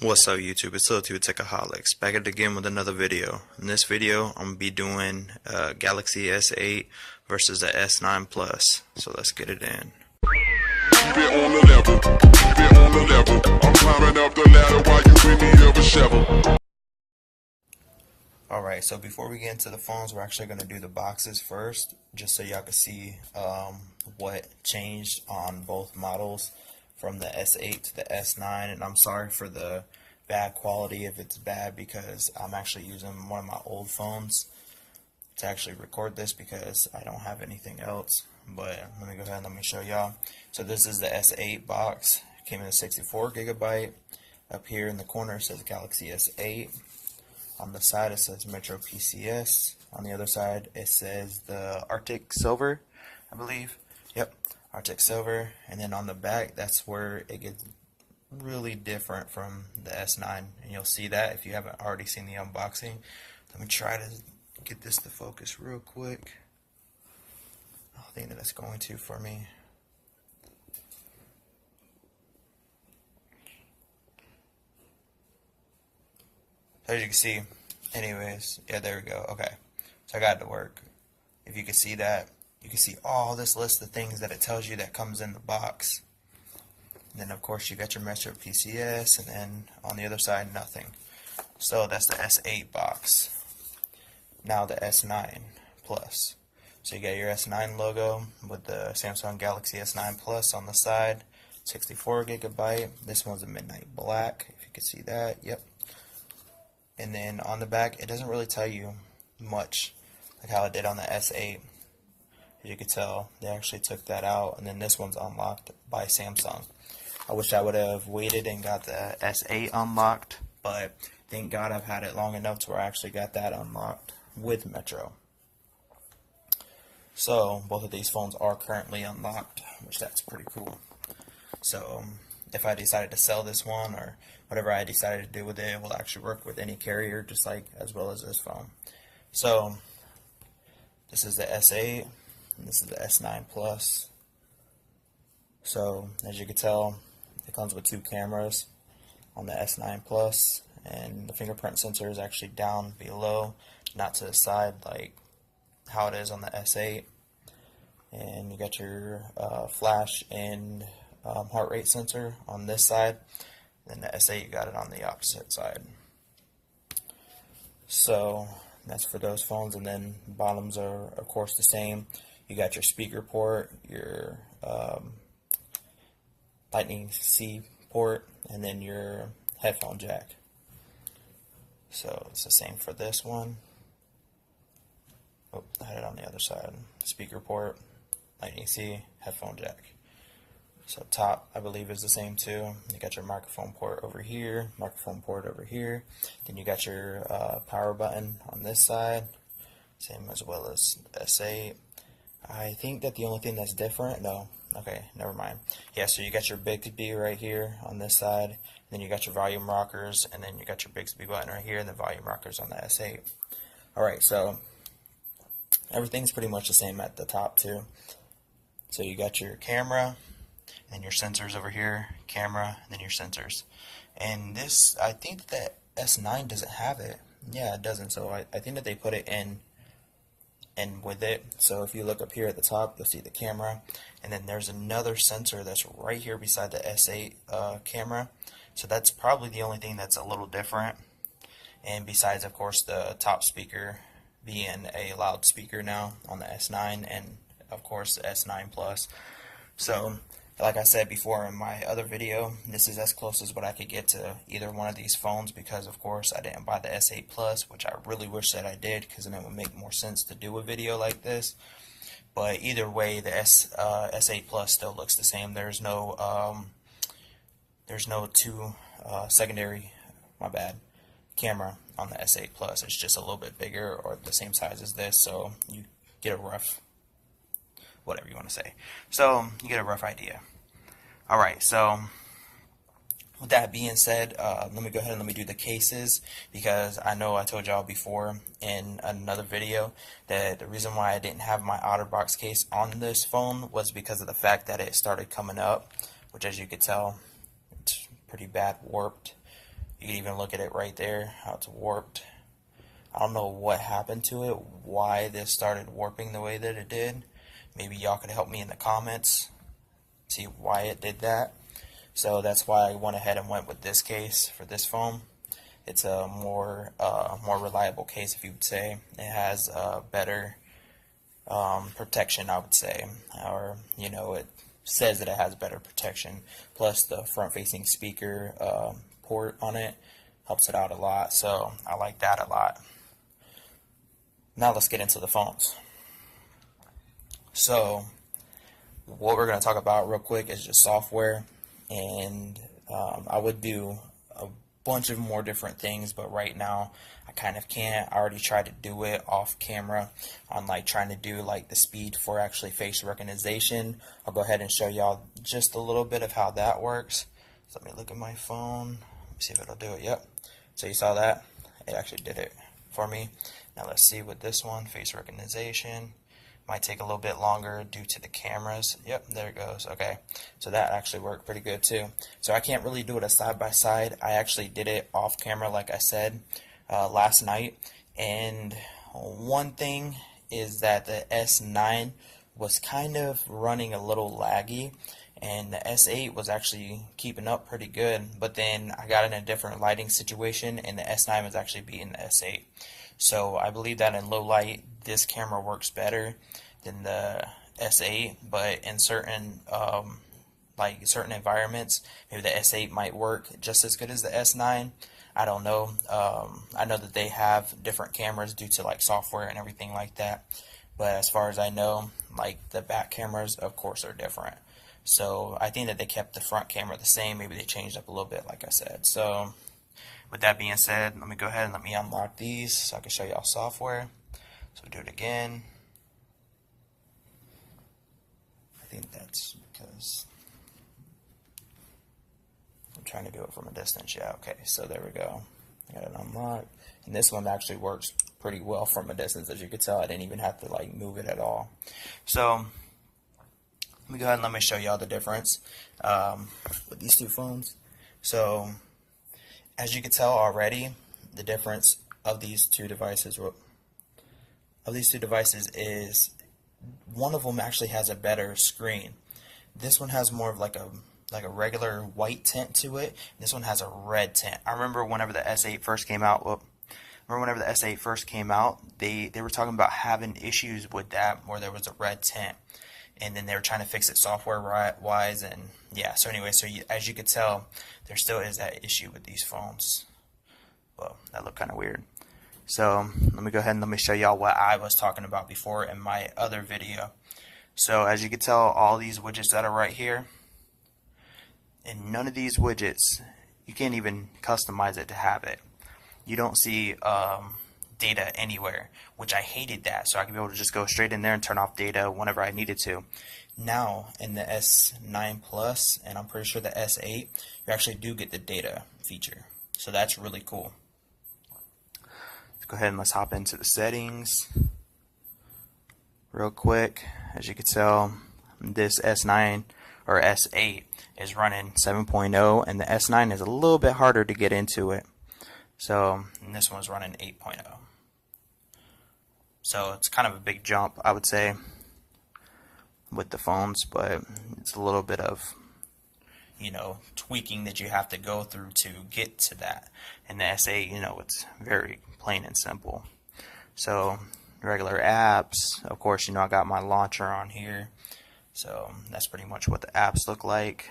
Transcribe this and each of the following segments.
What's up YouTube, it's Lilt with Techaholics, back at it again with another video. In this video, I'm going to be doing Galaxy S8 versus the S9 Plus, so let's get it in. Keep it on the level, keep it on the level. I'm climbing up the ladder while you bring me up a shovel. Alright, so before we get into the phones, we're actually going to do the boxes first, just so y'all can see what changed on both models from the S8 to the S9. And I'm sorry for the bad quality if it's bad, because I'm actually using one of my old phones to actually record this because I don't have anything else. But let me go ahead and let me show y'all. So this is the S8 box. It came in a 64 gigabyte. Up here in the corner it says Galaxy S8. On the side it says Metro PCS. On the other side it says the Arctic Silver, I believe. Yep, Arctic Silver. And then on the back, that's where it gets really different from the S9. And you'll see that if you haven't already seen the unboxing. Let me try to get this to focus real quick. I think that it's going to for me. As you can see, anyways, yeah, there we go. Okay, so I got it to work. If you can see that, you can see all this list of things that it tells you that comes in the box. And then of course you got your Metro PCS, and then on the other side nothing. So that's the S8 box. Now the S9 Plus. So you got your S9 logo with the Samsung Galaxy S9 Plus on the side, 64 gigabyte. This one's a midnight black, if you can see that. Yep. And then on the back, it doesn't really tell you much like how it did on the S8. As you can tell, they actually took that out, and then this one's unlocked by Samsung. I wish I would have waited and got the S8 unlocked, but thank God I've had it long enough to where I actually got that unlocked with Metro. So both of these phones are currently unlocked, which that's pretty cool. So if I decided to sell this one, or whatever I decided to do with it, it will actually work with any carrier, just like as well as this phone. So this is the S8, and this is the S9 Plus. So as you can tell, it comes with two cameras on the S9 Plus, and the fingerprint sensor is actually down below, not to the side like how it is on the S8. And you got your flash and heart rate sensor on this side. Then the S8, you got it on the opposite side. So that's for those phones. And then bottoms are of course the same. You got your speaker port, your Lightning C port, and then your headphone jack. So it's the same for this one. Oh, I had it on the other side. Speaker port, Lightning C, headphone jack. So top, I believe, is the same too. You got your microphone port over here, microphone port over here. Then you got your power button on this side, same as well as S8. I think that the only thing that's different, no, okay, never mind. Yeah, so you got your Bixby right here on this side, and then you got your volume rockers, and then you got your Bixby button right here, and the volume rockers on the S8. Alright, so everything's pretty much the same at the top too. So you got your camera, and your sensors over here, camera, and then your sensors. And this, I think that S9 doesn't have it. Yeah, it doesn't. So I think that they put it in with it. So if you look up here at the top, you'll see the camera, and then there's another sensor that's right here beside the S8 camera. So that's probably the only thing that's a little different. And besides, of course, the top speaker being a loudspeaker now on the S9, and of course the S9 Plus. So like I said before in my other video, this is as close as what I could get to either one of these phones, because of course I didn't buy the S8 Plus, which I really wish that I did, because then it would make more sense to do a video like this. But either way, the S8 Plus still looks the same. There's no two secondary, my bad, camera on the S8 Plus. It's just a little bit bigger, or the same size as this, so you get a rough, whatever you want to say. So you get a rough idea. Alright, so with that being said, let me go ahead and let me do the cases, because I know I told y'all before in another video that the reason why I didn't have my OtterBox case on this phone was because of the fact that it started coming up, which, as you could tell, it's pretty bad warped. You can even look at it right there, how it's warped. I don't know what happened to it, why this started warping the way that it did. Maybe y'all could help me in the comments, see why it did that. So that's why I went ahead and went with this case for this foam. It's a more reliable case, if you would say. It has better protection, I would say, or it says that it has better protection. Plus the front-facing speaker port on it helps it out a lot, so I like that a lot. Now let's get into the phones. So what we're going to talk about real quick is just software, and I would do a bunch of more different things, but right now I kind of can't. I already tried to do it off camera on trying to do the speed for actually face recognition. I'll go ahead and show y'all just a little bit of how that works. So let me look at my phone. Let me see if it'll do it. Yep. So you saw that? It actually did it for me. Now let's see with this one, face recognition. Might take a little bit longer due to the cameras. Yep, there it goes. Okay, so that actually worked pretty good too. So I can't really do it a side by side. I actually did it off camera, like I said, last night. And one thing is that the S9 was kind of running a little laggy, and the S8 was actually keeping up pretty good. But then I got in a different lighting situation, and the S9 was actually beating the S8. So I believe that in low light, this camera works better than the S8, but in certain certain environments, maybe the S8 might work just as good as the S9. I don't know. I know that they have different cameras due to software and everything like that. But as far as I know, the back cameras, of course, are different. So I think that they kept the front camera the same. Maybe they changed up a little bit, like I said. So with that being said, let me go ahead and let me unlock these so I can show y'all software. So do it again. I think that's because I'm trying to do it from a distance. Yeah, okay, so there we go. I got it unlocked. And this one actually works pretty well from a distance. As you can tell, I didn't even have to move it at all. So let me go ahead and let me show y'all the difference with these two phones. So as you can tell already, the difference of these two devices is one of them actually has a better screen. This one has more of a regular white tint to it. This one has a red tint. I remember whenever the S8 first came out. They were talking about having issues with that where there was a red tint, and then they were trying to fix it software wise, and yeah. So anyway, as you could tell, there still is that issue with these phones. Well, that looked kind of weird. So let me go ahead and let me show y'all what I was talking about before in my other video. So as you can tell, all these widgets that are right here, and none of these widgets, you can't even customize it to have it. You don't see data anywhere, which I hated that. So I could be able to just go straight in there and turn off data whenever I needed to. Now in the S9 Plus, and I'm pretty sure the S8, you actually do get the data feature. So that's really cool. Let's go ahead and let's hop into the settings real quick. As you can tell, this S9 or S8 is running 7.0, and the S9 is a little bit harder to get into it. So and this one's running 8.0. So it's kind of a big jump, I would say, with the phones, but it's a little bit of tweaking that you have to go through to get to that. And the S8, it's very plain and simple. So regular apps, of course, I got my launcher on here. So that's pretty much what the apps look like.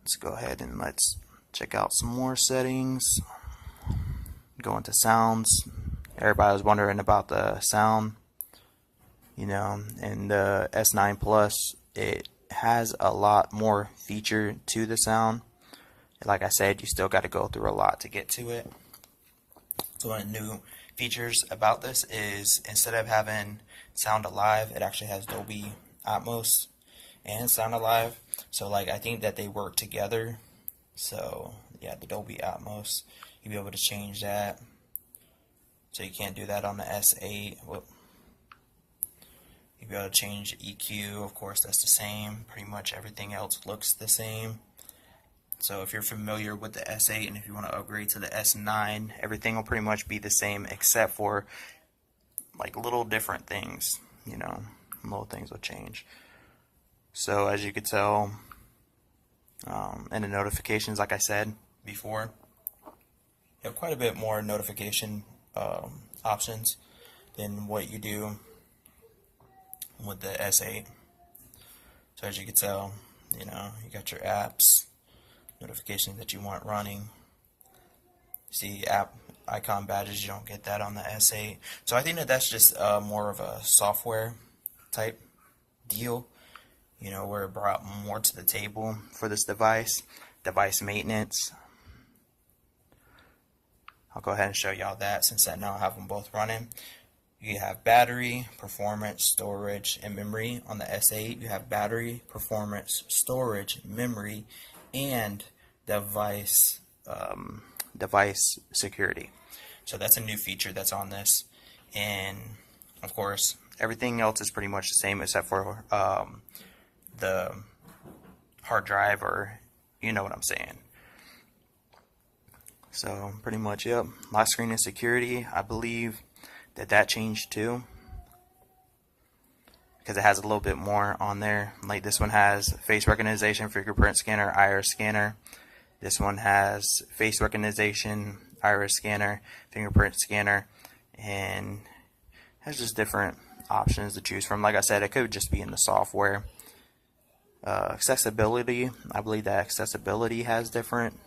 Let's go ahead and let's check out some more settings. Go into sounds. Everybody was wondering about the sound. And the S9 Plus, it has a lot more feature to the sound. Like I said, you still got to go through a lot to get to it. So one of the new features about this is instead of having Sound Alive, it actually has Dolby Atmos and Sound Alive. So I think that they work together. So yeah, the Dolby Atmos, you'll be able to change that. So you can't do that on the S8. Whoop. You'll be able to change EQ, of course that's the same. Pretty much everything else looks the same. So if you're familiar with the S8 and if you want to upgrade to the S9, everything will pretty much be the same except for like little different things, you know, little things will change. So as you could tell, in the notifications, like I said before, you have quite a bit more notification options than what you do with the S8. So as you can tell, you know, you got your apps, notifications that you want running. See app icon badges, you don't get that on the S8. So I think that that's just more of a software type deal, you know, where it brought more to the table for this device. Device maintenance. I'll go ahead and show y'all that since I now have them both running. You have battery, performance, storage, and memory. On the S8, you have battery, performance, storage, memory, and device device security. So that's a new feature that's on this. And of course, everything else is pretty much the same except for the hard drive, or you know what I'm saying. So pretty much, yep. Lock screen and security, I believe that changed too, because it has a little bit more on there. Like this one has face recognition, fingerprint scanner, iris scanner. This one has face recognition, iris scanner, fingerprint scanner, and has just different options to choose from. Like I said, it could just be in the software. Accessibility, I believe that accessibility has different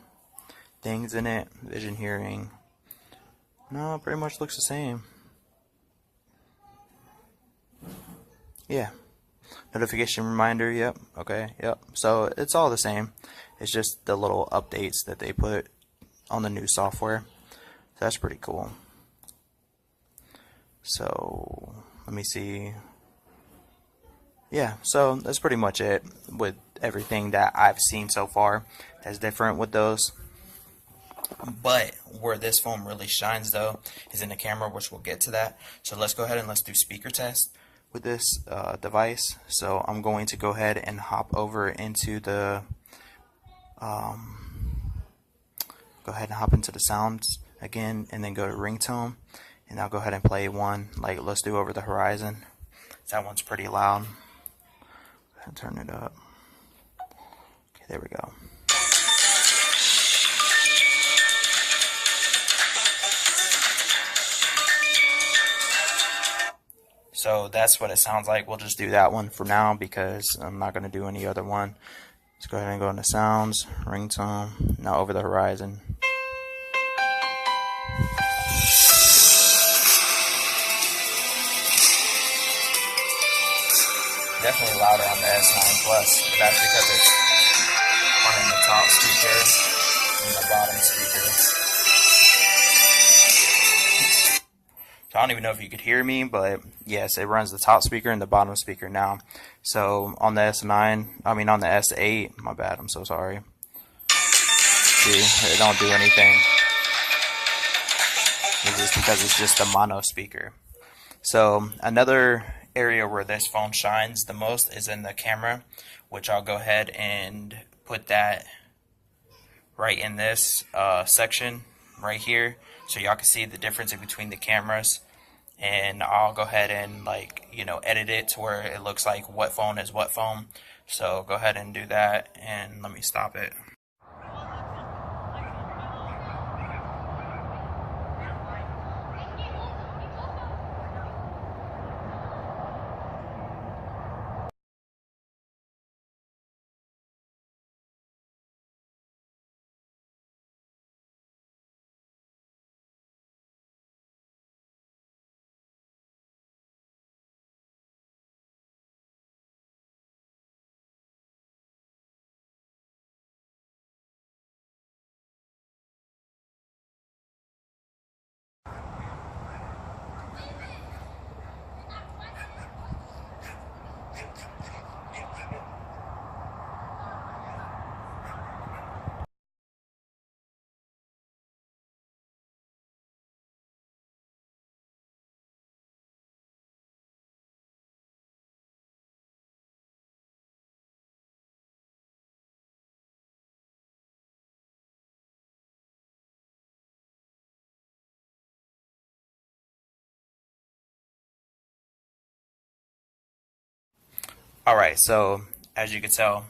things in it. Vision, hearing, no, it pretty much looks the same. Yeah. Notification reminder, yep. Okay, yep. So it's all the same. It's just the little updates that they put on the new software. So that's pretty cool. So let me see. Yeah, so that's pretty much it with everything that I've seen so far that's different with those. But where this phone really shines though is in the camera, which we'll get to that. So let's go ahead and let's do speaker test with this device. So I'm going to go ahead and hop over into the go ahead and hop into the sounds again, and then go to ringtone, and I'll go ahead and play one. Like let's do Over the Horizon. That one's pretty loud. Go ahead and turn it up. Okay, there we go. So that's what it sounds like. We'll just do that one for now because I'm not going to do any other one. Let's go ahead and go into sounds, ringtone, now Over the Horizon. Definitely louder on the S9 Plus, but that's because it's running the top speaker and the bottom speaker. So I don't even know if you could hear me, but yes, it runs the top speaker and the bottom speaker now. So on the S9, I mean on the S8, my bad, I'm so sorry. See, it don't do anything. It's just because it's just a mono speaker. So another area where this phone shines the most is in the camera, which I'll go ahead and put that right in this section right here, so y'all can see the difference in between the cameras. And I'll go ahead and, like, you know, edit it to where it looks like what phone is what phone. So go ahead and do that, and let me stop it. Alright, so as you can tell,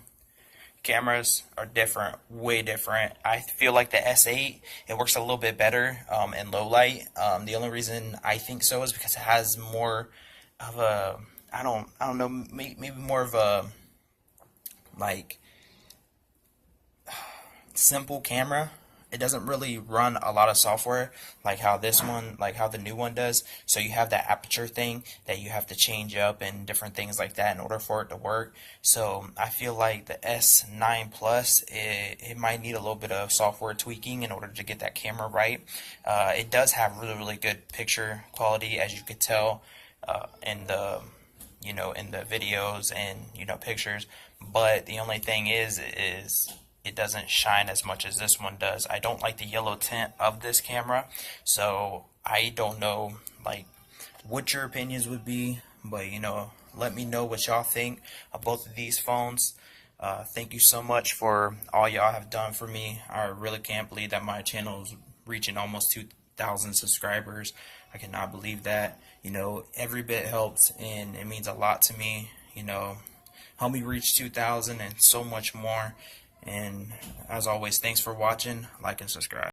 cameras are different, way different. I feel like the S8, it works a little bit better in low light. The only reason I think so is because it has more of a, I don't know, maybe more of a like simple camera. It doesn't really run a lot of software like how this one, like how the new one does. So you have that aperture thing that you have to change up and different things like that in order for it to work. So I feel like the S9 Plus, it might need a little bit of software tweaking in order to get that camera right. It does have really, really good picture quality, as you could tell in the in the videos and pictures. But the only thing is it doesn't shine as much as this one does. I don't like the yellow tint of this camera, so I don't know like what your opinions would be, but let me know what y'all think of both of these phones. Thank you so much for all y'all have done for me. I really can't believe that my channel is reaching almost 2,000 subscribers. I cannot believe that. Every bit helps, and it means a lot to me. Help me reach 2,000 and so much more. And as always, thanks for watching. Like and subscribe.